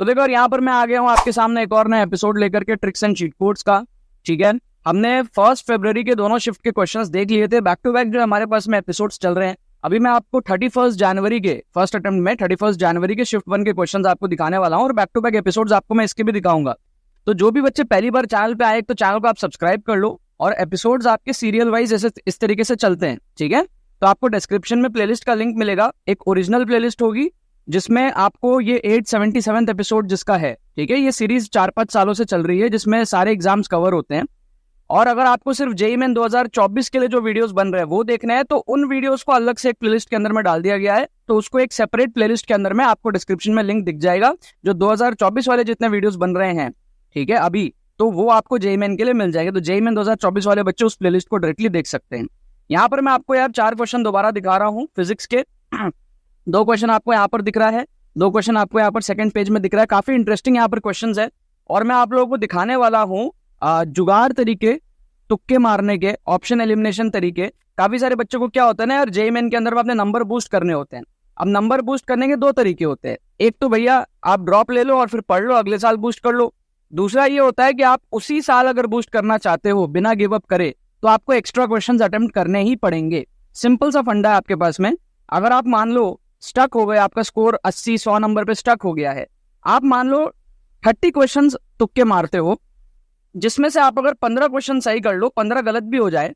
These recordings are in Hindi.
तो देखो, और यहाँ पर मैं आ गया हूँ आपके सामने एक और नया एपिसोड लेकर के, ट्रिक्स एंड चीट कोड्स का। ठीक है, हमने 1 फरवरी के दोनों शिफ्ट के क्वेश्चंस देख लिए थे, बैक टू बैक जो हमारे पास में एपिसोड्स चल रहे हैं। अभी मैं आपको 31 जनवरी के फर्स्ट अटेम्प्ट में 31 जनवरी के शिफ्ट 1 के क्वेश्चंस आपको दिखाने वाला हूँ, और बैक टू बैक एपिसोड्स आपको मैं इसके भी दिखाऊंगा। तो जो भी बच्चे पहली बार चैनल पे आए, तो चैनल को आप सब्सक्राइब कर लो, और एपिसोड्स आपके सीरियल वाइज ऐसे इस तरीके से चलते हैं। ठीक है, तो आपको डिस्क्रिप्शन में प्लेलिस्ट का लिंक मिलेगा, एक ओरिजिनल प्लेलिस्ट होगी जिसमें आपको ये 877 एपिसोड जिसका है। ठीक है, ये सीरीज 4-5 सालों से चल रही है, जिसमें सारे एग्जाम्स कवर होते हैं। और अगर आपको सिर्फ जेईई मेन 2024 के लिए जो वीडियोस बन रहे हैं वो देखना है, तो उन वीडियोस को अलग से एक प्लेलिस्ट के अंदर में डाल दिया गया है। तो उसको एक सेपरेट प्लेलिस्ट के अंदर में आपको डिस्क्रिप्शन में लिंक दिख जाएगा, जो 2024 वाले जितने वीडियोस बन रहे हैं, ठीक है अभी, तो वो आपको जेईई मेन के लिए मिल जाएगा। तो जेईई मेन 2024 वाले बच्चे उस प्लेलिस्ट को डायरेक्टली देख सकते हैं। यहाँ पर मैं आपको यार 4 क्वेश्चन दोबारा दिखा रहा हूँ फिजिक्स के। 2 क्वेश्चन आपको यहाँ पर दिख रहा है, 2 क्वेश्चन आपको यहाँ पर सेकंड पेज में दिख रहा है। काफी इंटरेस्टिंग यहाँ पर क्वेश्चंस है, और मैं आप लोगों को दिखाने वाला हूँ जुगाड़ तरीके, तुक्के मारने के, ऑप्शन एलिमिनेशन तरीके। काफी सारे बच्चों को क्या होता है ना यार, जेईई मेन के अंदर में अपने नंबर बूस्ट करने होते हैं। अब नंबर बूस्ट करने के 2 तरीके होते हैं। एक तो भैया आप ड्रॉप ले लो और फिर पढ़ लो, अगले साल बूस्ट कर लो। दूसरा ये होता है कि आप उसी साल अगर बूस्ट करना चाहते हो बिना गिव अप करे, तो आपको एक्स्ट्रा क्वेश्चंस अटेम्प्ट करने ही पड़ेंगे। सिंपल सा फंडा है आपके पास में। अगर आप मान लो स्टक हो गए, आपका स्कोर 80-100 नंबर पे स्टक हो गया है, आप मान लो 30 क्वेश्चंस तुक्के मारते हो, जिसमें से आप अगर 15 क्वेश्चन सही कर लो, 15 गलत भी हो जाए,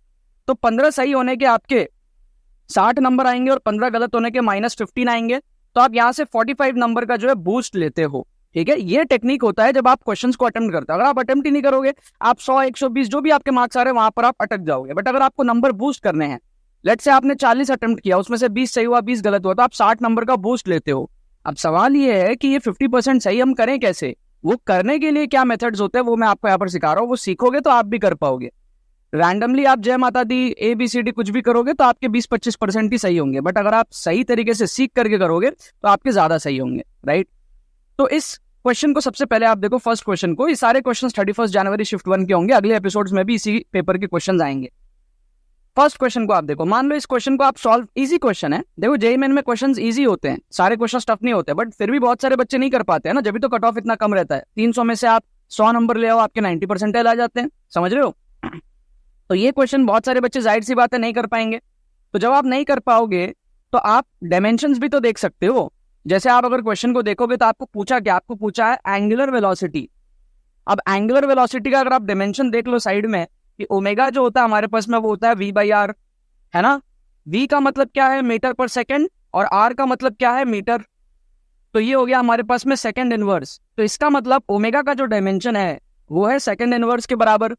तो 15 सही होने के आपके 60 नंबर आएंगे और 15 गलत होने के -15 आएंगे। तो आप यहाँ से 45 नंबर का जो है बूस्ट लेते हो। ठीक है, ये टेक्निक होता है जब आप क्वेश्चंस को अटेम्प्ट करते हो। अगर आप अटेम्प्ट ही नहीं करोगे, आप 100, 120 जो भी आपके मार्क्स आ रहे हैं वहां पर आप अटक जाओगे। बट अगर आपको नंबर बूस्ट करने हैं, लेट से आपने 40 अटेम्प्ट किया, उसमें से 20 सही हुआ, 20 गलत हुआ, तो आप 60 नंबर का बूस्ट लेते हो। अब सवाल ये है कि ये 50% सही हम करें कैसे? वो करने के लिए क्या मेथड्स होते हैं वो मैं आपको यहाँ पर सिखा रहा हूँ। वो सीखोगे तो आप भी कर पाओगे। रैंडमली आप जय माता दी ABCD कुछ भी करोगे तो आपके 20-25% ही सही होंगे, बट अगर आप सही तरीके से सीख करके करोगे तो आपके ज्यादा सही होंगे, राइट? तो इस क्वेश्चन को सबसे पहले आप देखो, फर्स्ट क्वेश्चन को। ये सारे क्वेश्चन 31 जनवरी शिफ्ट 1 के होंगे, अगले एपिसोड्स में भी इसी पेपर के क्वेश्चन आएंगे। फर्स्ट क्वेश्चन को आप देखो, मान लो इस क्वेश्चन को आप सॉल्व, इजी क्वेश्चन है। देखो जेईई मेन में क्वेश्चंस इजी होते हैं, सारे क्वेश्चन टफ नहीं होते, बट फिर भी बहुत सारे बच्चे नहीं कर पाते हैं ना, जब भी तो कट ऑफ इतना कम रहता है। 300 में से आप 100 नंबर ले आओ, आपके 90 परसेंटाइल आ जाते हैं, समझ रहे हो? तो ये क्वेश्चन बहुत सारे बच्चे जाहिर सी बात है नहीं कर पाएंगे। तो जब आप नहीं कर पाओगे तो आप डायमेंशंस भी तो देख सकते हो। जैसे आप अगर क्वेश्चन को देखोगे तो आपको पूछा क्या, आपको पूछा है एंगुलर वेलोसिटी। अब एंगुलर वेलोसिटी का अगर आप डायमेंशन देख लो साइड में, कि ओमेगा जो होता है हमारे पास में वो होता है V/r, है ना? V का मतलब क्या है, मीटर पर सेकंड, और R का मतलब क्या है, मीटर। तो ये हो गया हमारे पास में सेकंड इनवर्स। तो इसका मतलब ओमेगा का जो डायमेंशन है वो है सेकंड इनवर्स के बराबर।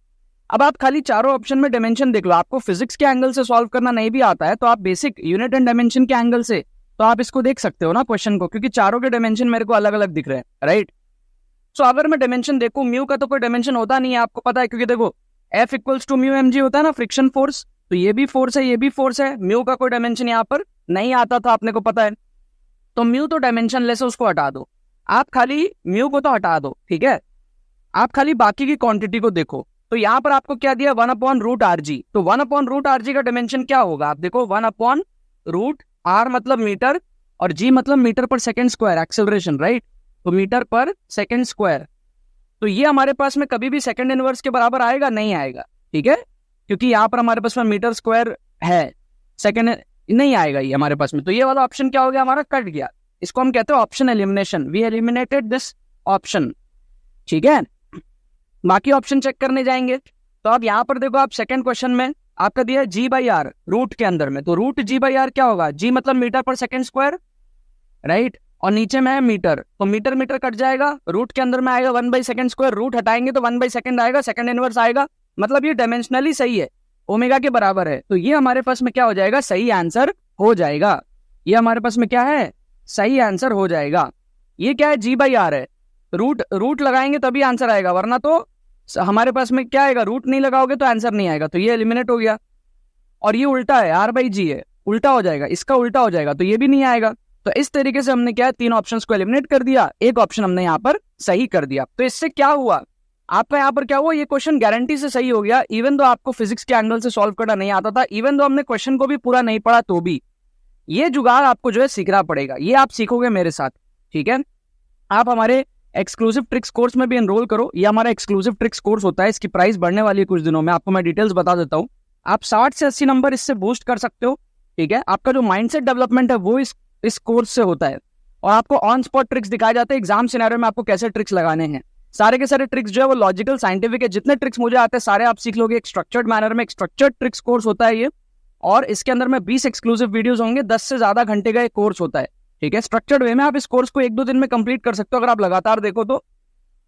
अब आप खाली चारों ऑप्शन में डायमेंशन देख लो, आपको फिजिक्स के एंगल से सॉल्व करना नहीं भी आता है तो आप बेसिक यूनिट एंड डायमेंशन के एंगल से तो आप इसको देख सकते हो ना क्वेश्चन को, क्योंकि चारों के डायमेंशन मेरे को अलग अलग दिख रहे हैं, राइट? सो अगर मैं डायमेंशन देखूं, म्यू का तो कोई डायमेंशन होता नहीं है, आपको पता है, क्योंकि देखो F = म्यू mg होता है ना, फ्रिक्शन फोर्स। तो ये भी फोर्स है, ये भी फोर्स है। म्यू का कोई डायमेंशन यहाँ पर नहीं आता था, आपने को पता है। तो म्यू तो डायमेंशन लेस है, उसको हटा दो। आप खाली म्यू को तो हटा दो, ठीक है? आप खाली बाकी की क्वांटिटी को देखो। तो यहाँ पर आपको क्या दिया, 1/√rg। तो 1/√rg का डायमेंशन क्या होगा? आप देखो 1/√r मतलब मीटर, और g मतलब मीटर पर सेकंड स्क्वायर, एक्सेलरेशन, राइट? तो मीटर पर सेकंड स्क्वायर। तो ये हमारे पास में कभी भी सेकंड इनवर्स के बराबर आएगा नहीं आएगा, ठीक है? क्योंकि यहाँ पर हमारे पास में मीटर स्क्वायर है, सेकंड नहीं आएगा ये हमारे पास में। तो ये वाला ऑप्शन क्या हो गया, हमारा कट गया। इसको हम कहते हैं option elimination. We eliminated this option, ठीक है? बाकी ऑप्शन चेक करने जाएंगे तो आप यहाँ पर देखो, आप सेकंड क्वेश्चन में आपका दिया है G/r रूट के अंदर में। तो रूट G/r क्या होगा? G मतलब मीटर पर सेकंड स्क्वायर, राइट? और नीचे में है मीटर, तो मीटर मीटर कट जाएगा, रूट के अंदर में आएगा 1/सेकंड स्क्वायर, रूट हटाएंगे तो 1/सेकंड आएगा, सेकंड इनवर्स आएगा। मतलब ये डायमेंशनली सही है, ओमेगा के बराबर है। तो ये हमारे पास में क्या हो जाएगा, सही आंसर हो जाएगा। ये हमारे पास में क्या है, सही आंसर हो जाएगा। ये क्या है, G/r है। रूट लगाएंगे तभी आंसर आएगा, वरना तो हमारे पास में क्या आएगा, रूट नहीं लगाओगे तो आंसर नहीं आएगा। तो ये एलिमिनेट हो गया। और ये उल्टा है, R/g है, उल्टा हो जाएगा, इसका उल्टा हो जाएगा, तो ये भी नहीं आएगा। तो इस तरीके से हमने क्या है, 3 ऑप्शंस को एलिमिनेट कर दिया, एक ऑप्शन हमने यहाँ पर सही कर दिया। तो इससे क्या हुआ, आपका यहाँ पर क्या हुआ, ये क्वेश्चन गारंटी से सही हो गया। इवन दो आपको फिजिक्स के एंगल से सॉल्व करना नहीं आता था, इवन दो हमने क्वेश्चन को भी पूरा नहीं पढ़ा, तो भी ये जुगाड़ आपको जो है सीखना पड़ेगा। ये आप सीखोगे मेरे साथ, ठीक है? आप हमारे एक्सक्लूसिव ट्रिक्स कोर्स में भी एनरोल करो। ये हमारा एक्सक्लूसिव ट्रिक्स कोर्स होता है, इसकी प्राइस बढ़ने वाली है कुछ दिनों में, आपको मैं डिटेल्स बता देता हूँ। आप 60 से 80 नंबर इससे बूस्ट कर सकते हो, ठीक है। आपका जो माइंडसेट डेवलपमेंट है वो इस कोर्स से होता है, और आपको ऑन स्पॉट ट्रिक्स दिखाए जाते हैं एग्जाम सिनेरियो में आपको कैसे ट्रिक्स लगाने हैं। सारे के सारे ट्रिक्स जो है वो लॉजिकल साइंटिफिक है, जितने ट्रिक्स मुझे आते हैं सारे आप सीख लोगे एक स्ट्रक्चर्ड मैनर में। एक स्ट्रक्चर्ड ट्रिक्स कोर्स होता है ये, और इसके अंदर में 20 एक्सक्लूसिव वीडियोस होंगे, 10 से ज्यादा घंटे का एक कोर्स होता है, ठीक है। स्ट्रक्चर्ड वे में आप इस कोर्स को 1-2 दिन में कंप्लीट कर सकते हो अगर आप लगातार देखो तो,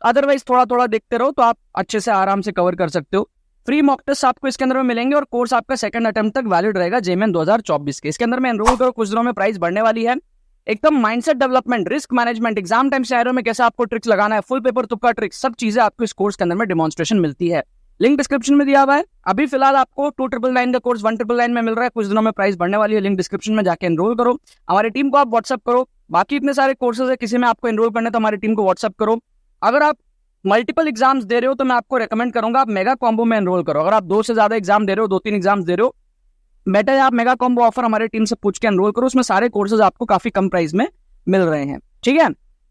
अदरवाइज थोड़ा थोड़ा देखते रहो तो आप अच्छे से आराम से कवर कर सकते हो। फ्री मॉक टेस्ट आपको इसके अंदर में मिलेंगे, और कोर्स आपका सेकंड अटेम्प्ट तक वैलिड रहेगा जेईई 2024 के। इसके अंदर में एनरोल करो, कुछ दिनों में प्राइस बढ़ने वाली है। एकदम mindset development, risk management, exam time scenario में कैसे आपको ट्रिक्स लगाना है, फुल पेपर तुक्का ट्रिक्स, सब चीजें आपको इस कोर्स के अंदर में डेमोन्स्ट्रेशन मिलती है। लिंक डिस्क्रिप्शन में दिया हुआ है। अभी फिलहाल आपको 2999 का कोर्स 1999 में मिल रहा है, कुछ दिनों में प्राइस बढ़ने वाली है। लिंक डिस्क्रिप्शन में जाके एनरोल करो, हमारी टीम को आप व्हाट्सअप करो। बाकी इतने सारे कोर्सेज है, किसी में आपको एनरोल करना है तो हमारी टीम को व्हाट्सअप करो। अगर आप मल्टीपल एग्जाम्स दे रहे हो तो मैं आपको रेकमेंड करूंगा आप मेगा कॉम्बो में एनरोल करो। अगर आप 2 से ज्यादा एग्जाम दे रहे हो, 2-3 एग्जाम्स दे रहे हो, बेटर है आप मेगा कॉम्बो ऑफर हमारी टीम से पूछ के एनरोल करो। उसमें सारे कोर्सेज आपको काफी कम प्राइस में मिल रहे हैं, ठीक है।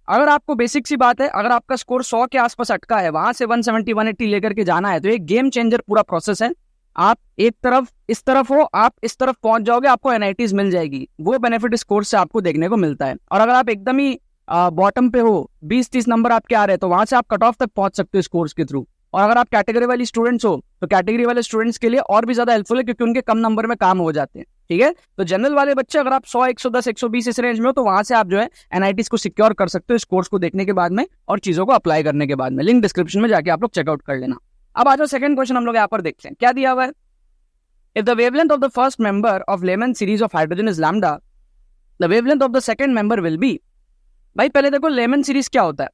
अगर आपको बेसिक सी बात है, अगर आपका स्कोर 100 के आसपास अटका है, वहां से 170 180 लेकर के जाना है, तो एक गेम चेंजर पूरा प्रोसेस है। आप एक तरफ इस तरफ हो, आप इस तरफ पहुंच जाओगे, आपको एनआईटीज मिल जाएगी, वो बेनिफिट इस कोर्स से आपको देखने को मिलता है। और अगर आप एकदम ही बॉटम पे हो, 20-30 नंबर आपके आ रहे हैं, तो वहां से आप कट ऑफ तक पहुंच सकते हो इस कोर्स के थ्रू। और अगर आप कैटेगरी वाली स्टूडेंट्स हो तो कैटेगरी वाले स्टूडेंट्स के लिए और भी ज्यादा हेल्पफुल है, क्योंकि उनके कम नंबर में काम हो जाते हैं, ठीक है। तो जनरल वाले बच्चे अगर आप 100 110 120 इस रेंज में हो, तो वहां से आप जो है एनआईटीज को सिक्योर कर सकते हो इस कोर्स को देखने के बाद में और चीजों को अप्लाई करने के बाद में। लिंक डिस्क्रिप्शन में जाके आप लोग चेकआउट कर लेना। अब आ जाओ सेकंड क्वेश्चन हम लोग यहाँ पर देखते हैं, क्या दिया हुआ है। If the wavelength of the first member of Lyman series of hydrogen is lambda, the wavelength of the second member will be. भाई पहले देखो लेमन सीरीज क्या होता है।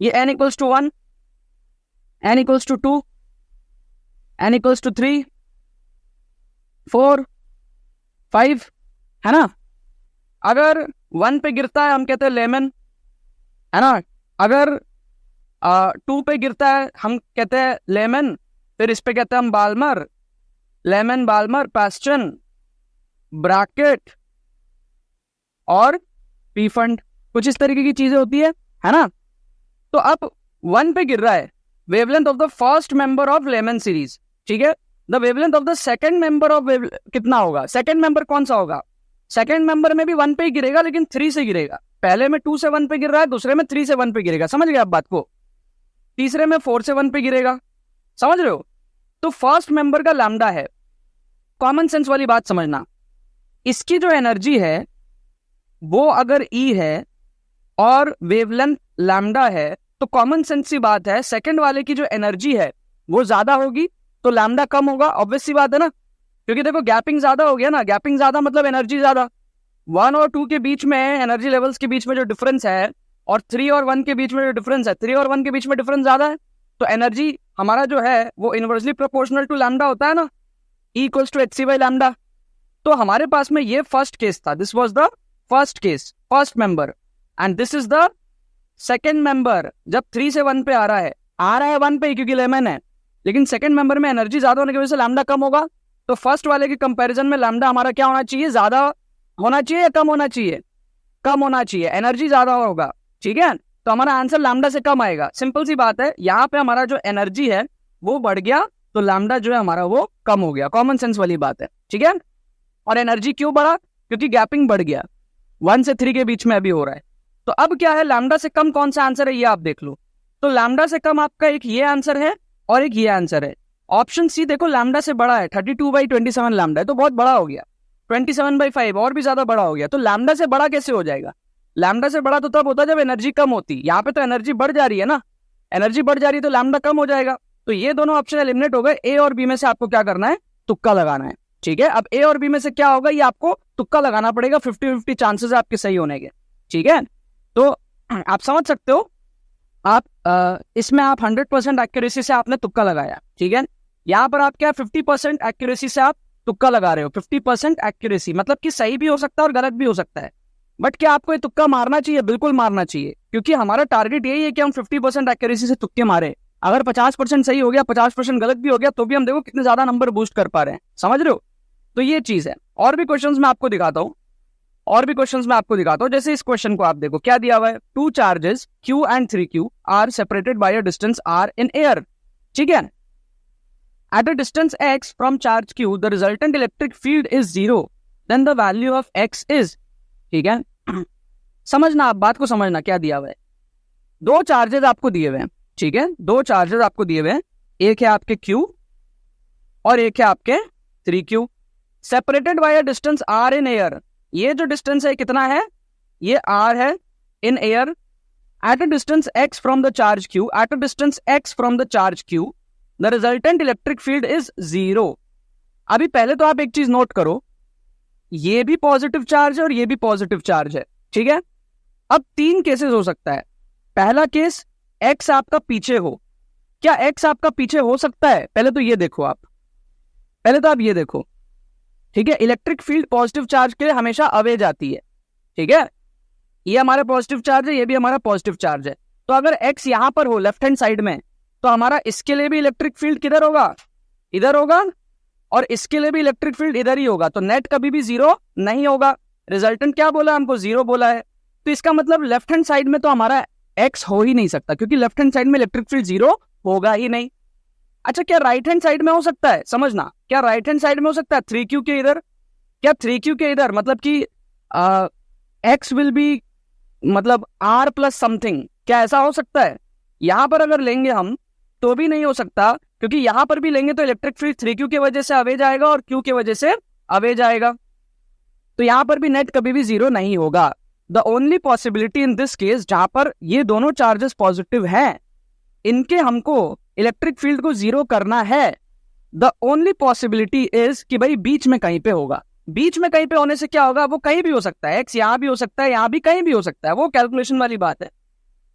ये n = 1, n = 2, n = 3, 4, 5, है ना। अगर 1 पे गिरता है हम कहते हैं लेमन, है ना। अगर 2 पे गिरता है हम कहते हैं लेमन, फिर इस पे कहते हैं हम बाल्मर, लेमन, बाल्मर, पैस्टन, ब्रैकेट और पीफंड, कुछ इस तरीके की चीजें होती है ना। तो अब 1 पे गिर रहा है, wavelength of the first member of Lyman series, ठीक है। The wavelength of the second member of कितना होगा, सेकंड मेंबर कौन सा होगा। सेकंड मेंबर में भी 1 पे ही गिरेगा, लेकिन 3 से गिरेगा। पहले में 2 से 1 पे गिर रहा है, दूसरे में 3 से 1 पे गिरेगा, समझ गए आप बात को। तीसरे में 4 से 1 पे गिरेगा, समझ रहे हो। तो फर्स्ट मेंबर का लैम्डा है, कॉमन सेंस वाली बात समझना। इसकी जो एनर्जी है वो अगर ई है और वेवलेंथ लैम्डा है, तो कॉमन सेंस सी बात है सेकंड वाले की जो एनर्जी है वो ज्यादा होगी तो लैम्डा कम होगा, ऑब्वियस सी बात है ना। क्योंकि देखो गैपिंग ज्यादा हो गया ना, गैपिंग ज्यादा मतलब एनर्जी ज्यादा। 1 और 2 के बीच में एनर्जी लेवल्स के बीच में जो डिफरेंस है, और 3 और 1 के बीच में जो डिफरेंस है, 3 और 1 के बीच में डिफरेंस ज्यादा है, तो एनर्जी हमारा जो है वो इनवर्सली प्रोपोर्शनल टू लैम्डा होता है ना, E = hc/λ। तो हमारे पास में ये फर्स्ट केस था, this was the first case, first member, and this is the second member. जब 3 से 1 पे आ रहा है 1 पे क्योंकि लेमन है, लेकिन सेकंड मेंबर में एनर्जी ज्यादा होने की वजह से लैम्डा कम होगा। तो फर्स्ट वाले के कंपैरिजन में लैम्डा हमारा क्या होना चाहिए, ज्यादा होना चाहिए या कम होना चाहिए, कम होना चाहिए, एनर्जी ज्यादा होगा, ठीक है। तो हमारा आंसर लैम्डा से कम आएगा, सिंपल सी बात है। यहाँ पे हमारा जो एनर्जी है वो बढ़ गया, तो लैम्डा जो है हमारा वो कम हो गया, कॉमन सेंस वाली बात है, ठीक है। और एनर्जी क्यों बढ़ा, क्योंकि गैपिंग बढ़ गया, 1 से 3 के बीच में अभी हो रहा है। तो अब क्या है, लैम्डा से कम कौन सा आंसर है ये आप देख लो। तो लैम्डा से कम आपका एक ये आंसर है और एक ये आंसर है। ऑप्शन सी देखो लैम्डा से बड़ा है, 32/27 लैम्डा है, तो बहुत बड़ा हो गया। 27/5 और भी ज्यादा बड़ा हो गया। तो लैम्डा से बड़ा कैसे हो जाएगा, लैम्डा से बड़ा तो तब होता जब एनर्जी कम होती। यहाँ पे तो एनर्जी बढ़ जा रही है ना, एनर्जी बढ़ जा रही है तो लैम्डा कम हो जाएगा। तो ये दोनों ऑप्शन एलिमिनेट हो गए। ए और बी में से आपको क्या करना है, तुक्का लगाना है, ठीक है। अब ए और बी में से क्या होगा, ये आपको तुक्का लगाना पड़ेगा, 50-50 चांसेस है आपके सही होने के, ठीक है। तो आप समझ सकते हो, आप इसमें आप 100% एक्यूरेसी से आपने तुक्का लगाया, ठीक है। यहाँ पर आप क्या 50% एक्यूरेसी से आप तुक्का लगा रहे हो। 50% एक्यूरेसी मतलब कि सही भी हो सकता है और गलत भी हो सकता है, बट क्या आपको ये तुक्का मारना चाहिए, बिल्कुल मारना चाहिए, क्योंकि हमारा टारगेट यही है कि हम 50% एक्यूरेसी से तुक्के मारे। अगर 50% सही हो गया, 50% गलत भी हो गया, तो भी हम देखो कितने ज्यादा नंबर बूस्ट कर पा रहे हैं, समझ रहे हो। तो ये चीज है। और भी क्वेश्चंस मैं आपको दिखाता हूँ। और भी क्वेश्चंस मैं आपको दिखाता हूँ। जैसे इस क्वेश्चन को आप देखो, क्या दिया हुआ है, 2 charges Q and 3Q are separated by a distance R in air, ठीक है। At a distance x from charge Q the resultant electric field is 0, then the value of x is, ठीक है। समझना, आप बात को समझना, क्या दिया हुआ है, 2 चार्जेस आपको दिए हुए हैं, ठीक है, 2 चार्जेस आपको दिए हुए हैं, एक है आपके Q और एक है आपके 3Q, separated by a distance R in air. ये जो डिस्टेंस है कितना है, ये R है in air, eight a distance x from the charge Q, eight a distance x from the charge Q the resultant electric field is 0। अभी पहले तो आप एक चीज नोट करो, ये भी पॉजिटिव चार्ज है और ये भी पॉजिटिव चार्ज है, ठीक है। अब 3 केसेस हो सकता है। पहला केस, x आपका पीछे हो। क्या x आपका पीछे हो सकता है? पहले तो ये देखो आप, पहले तो आप ये देखो, ठीक है। इलेक्ट्रिक फील्ड पॉजिटिव चार्ज के लिए हमेशा अवे जाती है, ठीक है। ये हमारा पॉजिटिव चार्ज है, ये भी हमारा पॉजिटिव चार्ज है। तो अगर x यहां पर हो लेफ्ट हैंड साइड में, तो हमारा इसके लिए भी इलेक्ट्रिक फील्ड किधर होगा, इधर होगा, और इसके लिए भी इलेक्ट्रिक फील्ड इधर ही होगा। तो नेट कभी भी 0 नहीं होगा। रिजल्टेंट क्या बोला हमको, 0 बोला है। तो इसका मतलब लेफ्ट हैंड साइड में तो हमारा x हो ही नहीं सकता, क्योंकि लेफ्ट हैंड साइड में इलेक्ट्रिक फील्ड 0 होगा ही नहीं। अच्छा, क्या राइट हैंड साइड में हो सकता है? समझना, क्या राइट हैंड साइड में हो सकता है 3Q के इधर? क्या 3Q के इधर मतलब कि x विल बी मतलब R प्लस समथिंग, क्या ऐसा हो सकता है? यहां पर अगर लेंगे हम तो भी नहीं हो सकता, क्योंकि यहां पर भी लेंगे तो इलेक्ट्रिक फील्ड 3Q की वजह से अवे जाएगा और Q की वजह से अवे जाएगा। तो यहां पर भी नेट कभी भी 0 नहीं होगा। The only possibility in this case, जहां पर ये दोनों चार्जेस पॉजिटिव हैं, इनके हमको इलेक्ट्रिक फील्ड को 0 करना है, द ओनली पॉसिबिलिटी इज कि भाई बीच में कहीं पे होगा। बीच में कहीं पे होने से क्या होगा, वो कहीं भी हो सकता है, x यहां भी हो सकता है, यहां भी कहीं भी हो सकता है, वो कैलकुलेशन वाली बात है,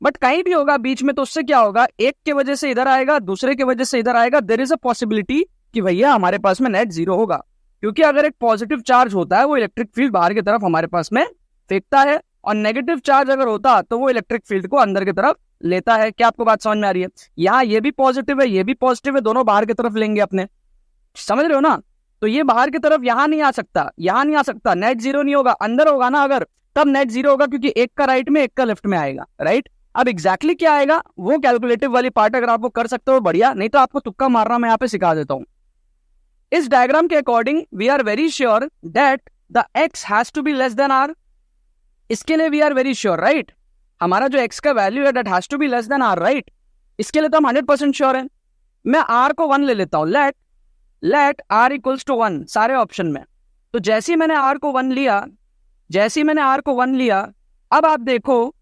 बट कहीं भी होगा बीच में। तो उससे क्या होगा, एक के वजह से इधर आएगा, दूसरे के वजह से इधर आएगा। देयर इज अ पॉसिबिलिटी कि भैया हमारे पास में नेट 0 होगा, क्योंकि अगर एक पॉजिटिव चार्ज होता है वो इलेक्ट्रिक फील्ड बाहर की तरफ हमारे पास में फेंकता है, और नेगेटिव चार्ज अगर होता तो वो इलेक्ट्रिक फील्ड को अंदर की तरफ लेता है। क्या आपको बात समझ में आ रही है? यहाँ ये भी पॉजिटिव है, ये भी पॉजिटिव है, दोनों बाहर की तरफ लेंगे अपने, समझ रहे हो ना। तो ये बाहर की तरफ यहाँ नहीं आ सकता, यहाँ नहीं आ सकता, नेट 0 नहीं होगा, अंदर होगा ना अगर, तब नेट 0 होगा, क्योंकि एक का राइट में एक का लेफ्ट में आएगा, राइट। अब एग्जैक्टली क्या आएगा वो कैलकुलेटिव वाली पार्ट अगर आप वो कर सकते हो बढ़िया, नहीं तो आपको तुक्का मारना मैं यहाँ पे सिखा देता हूँ। इस डायग्राम के according we are very sure that the x has to be less than r। इसके लिए we are very sure, right, हमारा जो x का वैल्यू है that has to be less than r, right. इसके लिए तो हम 100% श्योर है। मैं r को 1 ले लेता हूं, लेट r इक्वल्स टू 1 सारे ऑप्शन में। तो जैसे ही मैंने r को 1 लिया, जैसे ही मैंने r को 1 लिया, अब आप देखो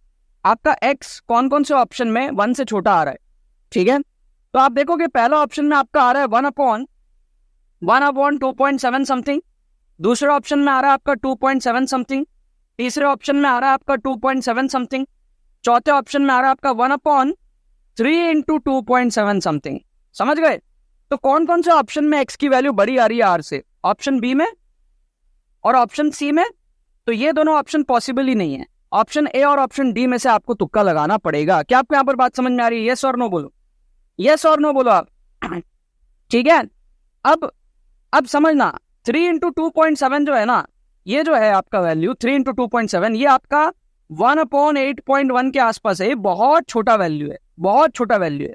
आपका x कौन कौन से ऑप्शन में 1 से छोटा आ रहा है, ठीक है। तो आप देखोगे पहला ऑप्शन में आपका आ रहा है 1 अपॉन 2.7 समथिंग, दूसरे ऑप्शन में आ रहा है आपका 2.7 समथिंग, तीसरे ऑप्शन में आ रहा है आपका 2.7 समथिंग, चौथे ऑप्शन में आ रहा है आपका 1 अपॉन 3 इंटू 2.7 समथिंग। समझ गए? तो कौन कौन से ऑप्शन में x की वैल्यू बड़ी आ रही है r से? ऑप्शन बी में और ऑप्शन सी में। तो ये दोनों ऑप्शन पॉसिबल ही नहीं है। ऑप्शन ए और ऑप्शन डी में से आपको तुक्का लगाना पड़ेगा। क्या आपको यहाँ पर बात समझ में आ रही है? यस और नो बोलो, यस और नो बोलो आप, ठीक है। अब समझना, 3 इंटू 2.7 जो है ना, ये जो है आपका वैल्यू 3 इंटू 2.7, ये आपका 1 अपॉन 8.1 के आसपास है। बहुत छोटा वैल्यू है, बहुत छोटा वैल्यू है,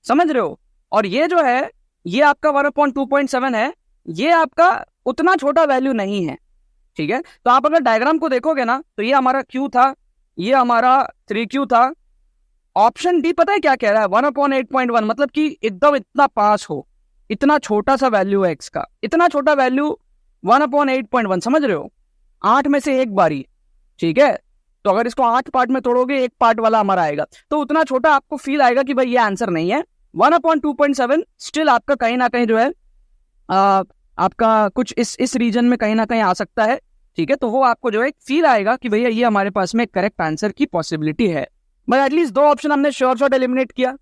समझ रहे हो। और ये जो है ये आपका 1 अपॉन 2.7 है, ये आपका उतना छोटा वैल्यू नहीं है, ठीक है। तो आप अगर डायग्राम को देखोगे ना, तो ये हमारा Q था, ये हमारा 3Q था। ऑप्शन डी पता है क्या कह रहा है, 1 अपॉन 8.1, मतलब कि एकदम इतना पास हो, इतना छोटा सा वैल्यू है x का, इतना छोटा वैल्यू 1 अपॉन 8.1, समझ रहे हो, 8 में से एक बारी, ठीक है। तो अगर इसको 8 पार्ट में तोड़ोगे, एक पार्ट वाला हमारा आएगा, तो उतना छोटा आपको फील आएगा कि भाई ये आंसर नहीं है। 1 अपॉन 2.7 स्टिल आपका कहीं ना कहीं जो है आपका कुछ इस रीजन में कहीं ना कहीं आ सकता है, ठीक है। तो वो आपको जो है फील आएगा कि भैया ये हमारे पास में करेक्ट आंसर की पॉसिबिलिटी है। बट एटलीस्ट 2 ऑप्शन हमने श्योर शॉट एलिमिनेट किया,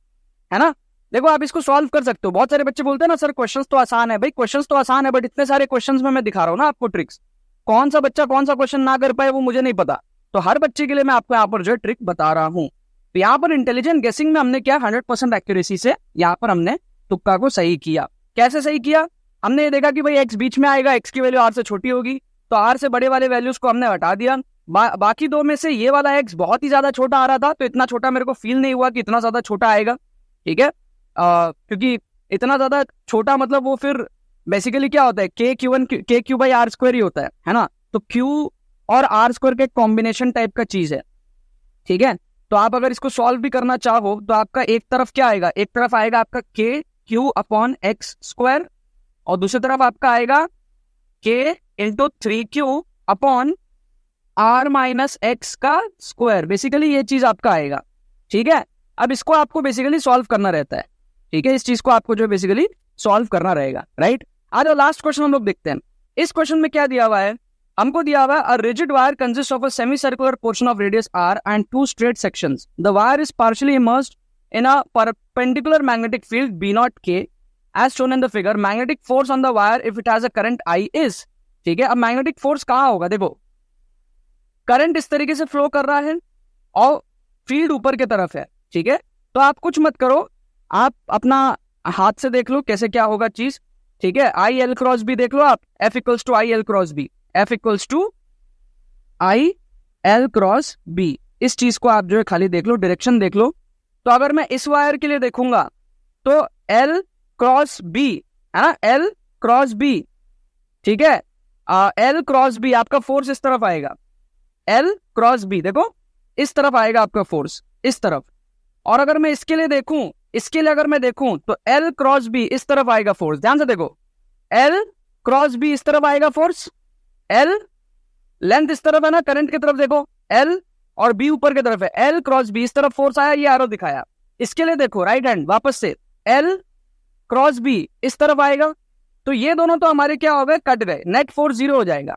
है ना। देखो आप इसको सॉल्व कर सकते हो। बहुत सारे बच्चे बोलते हैं ना सर क्वेश्चंस तो आसान है। भाई क्वेश्चंस तो आसान है, बट इतने सारे क्वेश्चंस में मैं दिखा रहा हूँ ना आपको ट्रिक्स। कौन सा बच्चा कौन सा क्वेश्चन ना कर पाए वो मुझे नहीं पता, तो हर बच्चे के लिए मैं आपको यहाँ पर जो है ट्रिक बता रहा हूँ। तो यहाँ पर इंटेलिजेंट गेसिंग में हमने क्या 100% एक्यूरेसी से यहाँ पर हमने तुक्का को सही किया। कैसे सही किया? हमने ये देखा कि भाई x बीच में आएगा, x की वैल्यू r से छोटी होगी, तो r से बड़े वाले वैल्यूज को हमने हटा दिया। बाकी दो में से ये वाला x बहुत ही ज्यादा छोटा आ रहा था, तो इतना छोटा मेरे को फील नहीं हुआ कि इतना ज्यादा छोटा आएगा, ठीक है। क्योंकि इतना ज्यादा छोटा मतलब वो फिर बेसिकली क्या होता है, k बाई आर स्क्वायर ही होता है ना। तो q और आर स्क्वायर का एक कॉम्बिनेशन टाइप का चीज है, ठीक है। तो आप अगर इसको सॉल्व भी करना चाहो तो आपका एक तरफ क्या आएगा, एक तरफ आएगा आपका k q upon x square, और दूसरी तरफ आपका आएगा k into 3q upon r minus X का स्क्वायर। बेसिकली ये चीज आपका आएगा, ठीक है। अब इसको आपको बेसिकली सॉल्व करना रहता है, ठीक है। इस चीज को आपको जो बेसिकली सॉल्व करना रहेगा, राइट। आज लास्ट क्वेश्चन हम लोग देखते हैं। इस क्वेश्चन में क्या दिया हुआ है, हमको दिया हुआ है a rigid wire consist of a semi circular portion of radius r and two straight sections. The wire is partially immersed in a perpendicular magnetic field b not k as shown in the figure. Magnetic force on the wire if it has a current I is, ठीक है। अब मैग्नेटिक फोर्स कहाँ होगा, देखो करंट इस तरीके से फ्लो कर रहा है और फील्ड ऊपर की तरफ है, ठीक है। तो आप कुछ मत करो, आप अपना हाथ से देख लो कैसे क्या होगा चीज, ठीक है। आई एल क्रॉस बी देख लो आप, F equals to I L cross B, F equals to I L cross B. इस चीज को आप जो है खाली देख लो, डायरेक्शन देख लो। तो अगर मैं इस वायर के लिए देखूंगा तो एल क्रॉस बी है ना, एल क्रॉस बी, ठीक है। एल क्रॉस बी आपका फोर्स इस तरफ आएगा, एल क्रॉस बी देखो इस तरफ आएगा आपका फोर्स, इस तरफ। और अगर मैं इसके लिए देखूं, इसके लिए अगर मैं देखूं तो एल क्रॉस बी इस तरफ आएगा फोर्स। ध्यान से देखो, एल क्रॉस बी इस तरफ आएगा फोर्स, एल लेंथ इस तरफ है ना, करंट की तरफ देखो, एल और बी ऊपर की तरफ है, एल क्रॉस बी इस तरफ फोर्स आया, ये एरो दिखाया। इसके लिए देखो राइट हैंड वापस से, एल क्रॉस बी इस तरफ आएगा, तो ये दोनों तो हमारे क्या हो गए, कट गए, नेट फोर्स 0 हो जाएगा।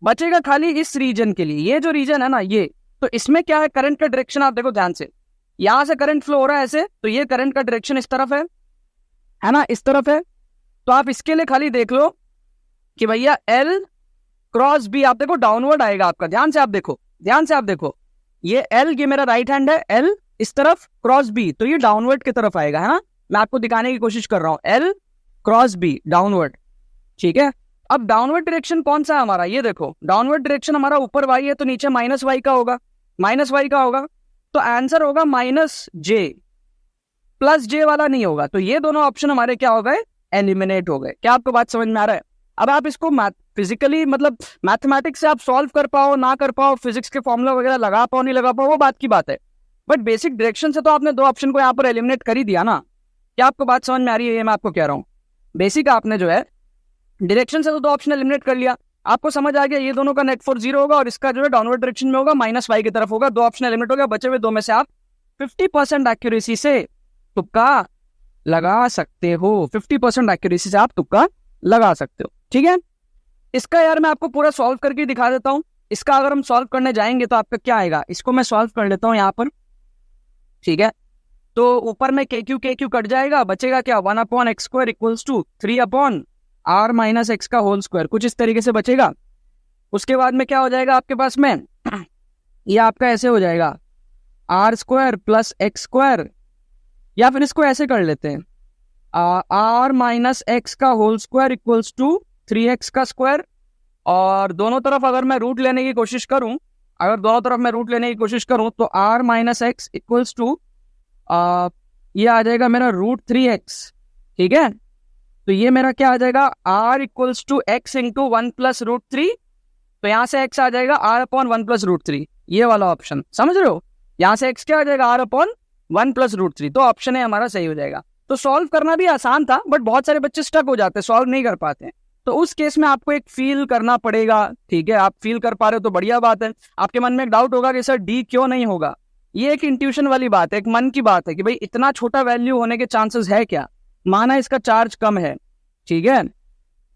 बचेगा खाली इस रीजन के लिए, ये जो रीजन है ना ये, तो इसमें क्या है, करंट का डायरेक्शन आप देखो ध्यान से, यहां से करंट फ्लो हो रहा है ऐसे, तो ये करंट का डायरेक्शन इस तरफ है ना, इस तरफ है। तो आप इसके लिए खाली देख लो कि भैया एल क्रॉस बी आप देखो डाउनवर्ड आएगा आपका। ध्यान से आप देखो, ध्यान से आप देखो, ये एल ये मेरा राइट हैंड है, एल इस तरफ क्रॉस बी, तो ये डाउनवर्ड की तरफ आएगा, है ना। मैं आपको दिखाने की कोशिश कर रहा हूं, एल क्रॉस बी डाउनवर्ड, ठीक है। अब डाउनवर्ड डायरेक्शन कौन सा है हमारा, ये देखो डाउनवर्ड डायरेक्शन हमारा ऊपर वाई है, तो नीचे माइनस वाई का होगा, माइनस वाई का होगा, तो आंसर होगा माइनस जे, प्लस जे वाला नहीं होगा। तो ये दोनों ऑप्शन हमारे क्या हो गए, एलिमिनेट हो गए। क्या आपको बात समझ में आ रहा है। अब आप इसको फिजिकली मतलब मैथमेटिक्स से आप सॉल्व कर पाओ ना कर पाओ, फिजिक्स के फॉर्मूला वगैरह लगा पाओ नहीं लगा पाओ, वो बात की बात है, बट बेसिक डायरेक्शन से तो आपने दो ऑप्शन को यहाँ पर एलिमिनेट कर ही दिया ना। क्या आपको बात समझ में आ रही है, ये मैं आपको कह रहा हूँ। बेसिक आपने जो है डायरेक्शन से तो दो ऑप्शन एलिमिनेट कर लिया, आपको समझ आ गया ये दोनों का नेट फोर्स 0 होगा और इसका जो है डाउनवर्ड डायरेक्शन में होगा, माइनस वाई की तरफ होगा। दो ऑप्शन एलिमिनेट हो गया, बचे हुए दो में से आप 50% एक्यूरेसी से तुक्का लगा सकते हो, 50% एक्यूरेसी से आप तुक्का लगा सकते हो, ठीक है। इसका यार मैं आपको पूरा सॉल्व करके दिखा देता हूं। इसका अगर हम सॉल्व करने जाएंगे तो आपका क्या आएगा, इसको मैं सॉल्व कर लेता हूं यहाँ पर, ठीक है। तो ऊपर में के क्यू कट जाएगा, बचेगा क्या, 1/x square equals to 3/r minus X का होल स्क्वायर, कुछ इस तरीके से बचेगा। उसके बाद में क्या हो जाएगा आपके पास में, ये आपका ऐसे हो जाएगा r square plus X square, या फिर इसको ऐसे कर लेते हैं, r माइनस एक्स का whole square equals to 3x का स्क्वायर। और दोनों तरफ अगर मैं रूट लेने की कोशिश करूं, अगर दोनों तरफ मैं रूट लेने की कोशिश करूं तो r minus X equals to ये आ जाएगा मेरा √3x, ठीक है। तो ये मेरा क्या आ जाएगा, r equals to x into 1 plus √3, तो यहाँ से x आ जाएगा r अपॉन 1 प्लस √3, ये वाला ऑप्शन समझ रहे हो। यहाँ से x क्या आ जाएगा, r अपॉन 1 प्लस √3, तो ऑप्शन है हमारा सही हो जाएगा। तो सॉल्व करना भी आसान था, बट बहुत सारे बच्चे स्टक हो जाते हैं, सॉल्व नहीं कर पाते हैं। तो उस केस में आपको एक फील करना पड़ेगा, ठीक है। आप फील कर पा रहे हो तो बढ़िया बात है। आपके मन में एक डाउट होगा कि सर डी क्यों नहीं होगा, ये एक इंट्यूशन वाली बात है, एक मन की बात है कि भाई इतना छोटा वैल्यू होने के चांसेस है क्या, माना इसका चार्ज कम है, ठीक है।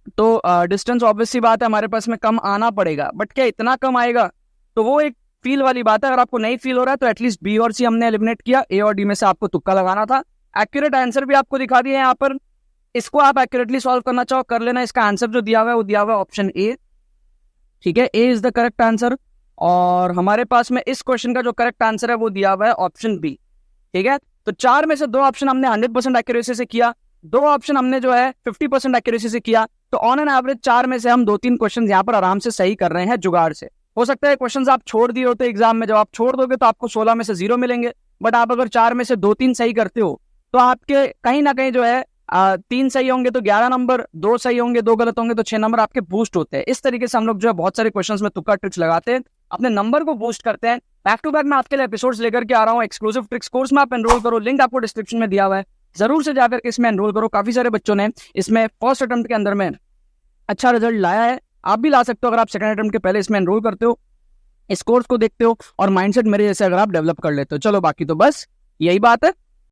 तो डिस्टेंस ऑब्वियस सी बात है हमारे पास में कम आना पड़ेगा, बट क्या इतना कम आएगा, तो वो एक फील वाली बात है। अगर आपको नहीं फील हो रहा है तो एटलीस्ट बी और सी हमने एलिमिनेट किया, ए और डी में से आपको तुक्का लगाना था। एक्यूरेट आंसर भी आपको दिखा दिया यहाँ पर, इसको आप एक्यूरेटली सॉल्व करना चाहो कर लेना। इसका आंसर जो दिया हुआ है वो दिया हुआ है ऑप्शन ए, ठीक है, ए इज द करेक्ट आंसर। और हमारे पास में इस क्वेश्चन का जो करेक्ट आंसर है वो दिया हुआ है ऑप्शन बी, ठीक है। तो 4 में से 2 ऑप्शन हमने 100% एक्यूरेसी से किया, 2 ऑप्शन हमने जो है 50% एक्यूरेसी से किया, तो ऑन एन एवरेज 4 में से हम 2-3 क्वेश्चन यहाँ पर आराम से सही कर रहे हैं जुगाड़ से। हो सकता है क्वेश्चंस आप छोड़ दिए होते एग्जाम में, जब आप छोड़ दोगे तो आपको 16 में से 0 मिलेंगे, बट आप अगर 4 में से 2-3 सही करते हो तो आपके कहीं ना कहीं जो है 3 सही होंगे तो 11 नंबर, 2 सही होंगे 2 गलत होंगे तो 6 नंबर आपके बूस्ट होते हैं। इस तरीके से हम लोग जो है बहुत सारे क्वेश्चंस में तुक्का ट्रिक्स लगाते हैं, अपने नंबर को बूस्ट करते हैं। बैक टू बैक मैं आपके लिए एपिसोड्स लेकर के आ रहा हूँ। एक्सक्लूसिव ट्रिक्स कोर्स में आप एनरोल करो, लिंक आपको डिस्क्रिप्शन में दिया हुआ है, जरूर से जाकर के इसमें एनरोल करो। काफी सारे बच्चों ने इसमें फर्स्ट अटेम्प्ट के अंदर में अच्छा रिजल्ट लाया है, आप भी ला सकते हो अगर आप सेकंड अटेम्प्ट के पहले इसमें एनरोल करते हो, इस कोर्स को देखते हो और माइंडसेट मेरे जैसे अगर आप डेवलप कर लेते हो। चलो बाकी तो बस यही बात है।